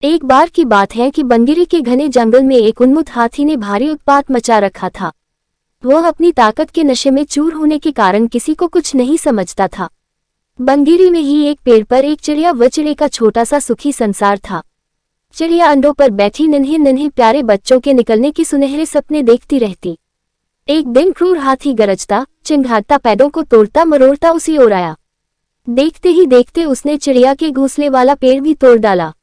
एक बार की बात है कि बंगिरी के घने जंगल में एक उन्मत्त हाथी ने भारी उत्पात मचा रखा था। वह अपनी ताकत के नशे में चूर होने के कारण किसी को कुछ नहीं समझता था। बंगिरी में ही एक पेड़ पर एक चिड़िया व चिड़े का छोटा सा सुखी संसार था। चिड़िया अंडों पर बैठी नन्हे नन्हे प्यारे बच्चों के निकलने की सुनहरे सपने देखती रहती। एक दिन क्रूर हाथी गरजता चिंघाड़ता पैरों को तोड़ता मरोड़ता उसी ओर आया। देखते ही देखते उसने चिड़िया के घोंसले वाला पेड़ भी तोड़ डाला।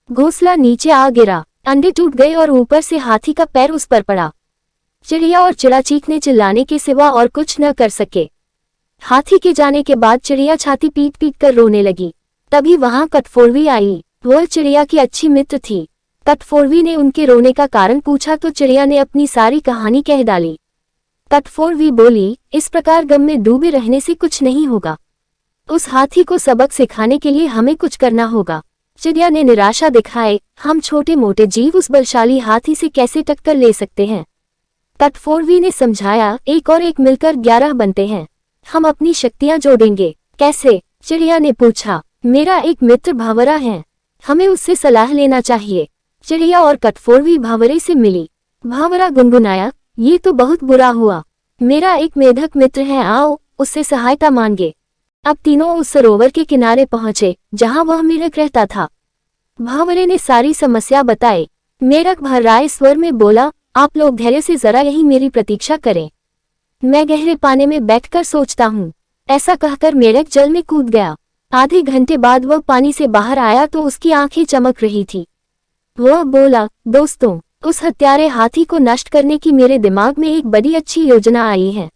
घोंसला नीचे आ गिरा, अंडे टूट गए और ऊपर से हाथी का पैर उस पर पड़ा। चिड़िया और चिड़ा चीखने चिल्लाने के सिवा और कुछ न कर सके। हाथी के जाने के बाद चिड़िया छाती पीट पीट कर रोने लगी। तभी वहां कटफोड़वी आई। वह चिड़िया की अच्छी मित्र थी। कटफोड़वी ने उनके रोने का कारण पूछा तो चिड़िया ने अपनी सारी कहानी कह डाली। कटफोड़वी बोली, इस प्रकार गम में डूबे रहने से कुछ नहीं होगा। उस हाथी को सबक सिखाने के लिए हमें कुछ करना होगा। चिड़िया ने निराशा दिखाए, हम छोटे मोटे जीव उस बलशाली हाथी से कैसे टक्कर ले सकते हैं। कटफोड़वी ने समझाया, एक और एक मिलकर 11 बनते हैं। हम अपनी शक्तियां जोड़ेंगे। कैसे? चिड़िया ने पूछा। मेरा एक मित्र भावरा है, हमें उससे सलाह लेना चाहिए। चिड़िया और कटफोड़वी भावरे से मिली। भावरा गुनगुनाया, ये तो बहुत बुरा हुआ। मेरा एक मेढक मित्र है, आओ उससे सहायता मांगे। अब तीनों उस सरोवर के किनारे पहुंचे जहां वह मेढक रहता था। भावरे ने सारी समस्या बताई। मेढक भर्राए स्वर में बोला, आप लोग धैर्य से जरा यही मेरी प्रतीक्षा करें, मैं गहरे पानी में बैठकर सोचता हूँ। ऐसा कहकर मेढक जल में कूद गया। आधे घंटे बाद वह पानी से बाहर आया तो उसकी आंखें चमक रही थी। वह बोला, दोस्तों, उस हत्यारे हाथी को नष्ट करने की मेरे दिमाग में एक बड़ी अच्छी योजना आई है।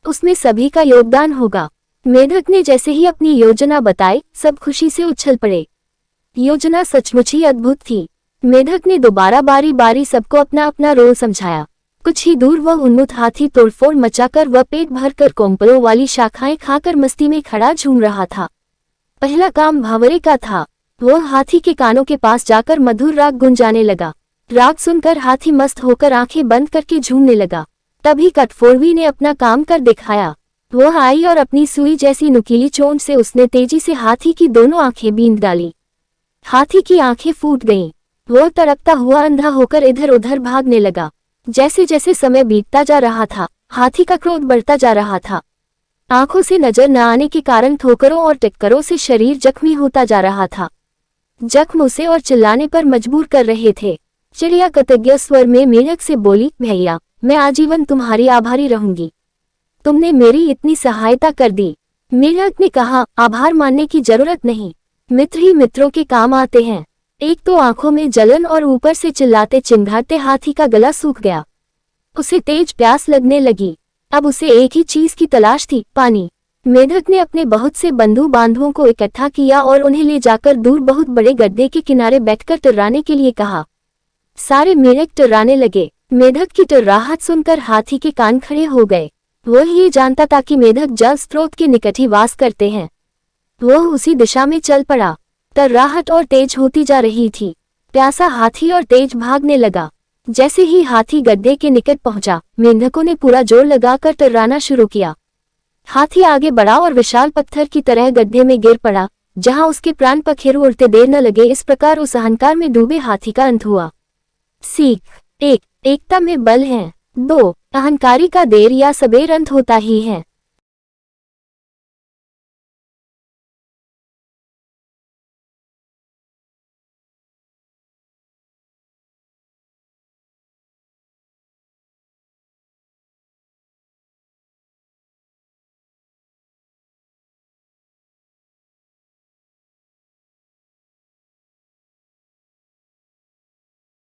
उसमें सभी का योगदान होगा। मेढक ने जैसे ही अपनी योजना बताई, सब खुशी से उछल पड़े। योजना सचमुच ही अद्भुत थी। मेढक ने दोबारा बारी बारी सबको अपना अपना रोल समझाया। कुछ ही दूर वह उन्मत्त हाथी तोड़फोड़ मचाकर व पेट भरकर कोंपलों वाली शाखाएं खाकर मस्ती में खड़ा झूम रहा था। पहला काम भावरे का था। वह हाथी के कानों के पास जाकर मधुर राग गुंजाने लगा। राग सुनकर हाथी मस्त होकर आंखें बंद करके झूमने लगा। तभी कटफोड़वी ने अपना काम कर दिखाया। वह आई और अपनी सुई जैसी नुकीली चोंच से उसने तेजी से हाथी की दोनों आंखें बींध डाली। हाथी की आंखें फूट गईं। वह तड़पता हुआ अंधा होकर इधर उधर भागने लगा। जैसे जैसे समय बीतता जा रहा था, हाथी का क्रोध बढ़ता जा रहा था। आंखों से नजर न आने के कारण ठोकरों और टक्करों से शरीर जख्मी होता जा रहा था। जख्म उसे और चिल्लाने पर मजबूर कर रहे थे। चिड़िया कृतज्ञ स्वर में मेढक से बोली, भैया, मैं आजीवन तुम्हारी आभारी रहूंगी। तुमने मेरी इतनी सहायता कर दी। मेढक ने कहा, आभार मानने की जरूरत नहीं, मित्र ही मित्रों के काम आते हैं। एक तो आंखों में जलन और ऊपर से चिल्लाते चिंघाड़ते हाथी का गला सूख गया। उसे तेज प्यास लगने लगी। अब उसे एक ही चीज की तलाश थी, पानी। मेढक ने अपने बहुत से बंधु बांधवों को इकट्ठा किया और उन्हें ले जाकर दूर बहुत बड़े गड्ढे के किनारे बैठकर टर्राने के लिए कहा। सारे मेढक टर्राने लगे। मेढक की टर्राहट सुनकर हाथी के कान खड़े हो गए। वह ये जानता था कि मेढक जल स्रोत के निकट ही वास करते हैं। वह उसी दिशा में चल पड़ा। टर्राहट और तेज होती जा रही थी। प्यासा हाथी और तेज भागने लगा। जैसे ही हाथी गड्ढे के निकट पहुंचा, मेंढकों ने पूरा जोर लगाकर टर्राना शुरू किया। हाथी आगे बढ़ा और विशाल पत्थर की तरह गड्ढे में गिर पड़ा, जहां उसके प्राण पखेरु उड़ते देर न लगे। इस प्रकार उस अहंकार में डूबे हाथी का अंत हुआ। सीख 1, एकता में बल है। 2, अहंकारी का देर या सबेर अंत होता ही है।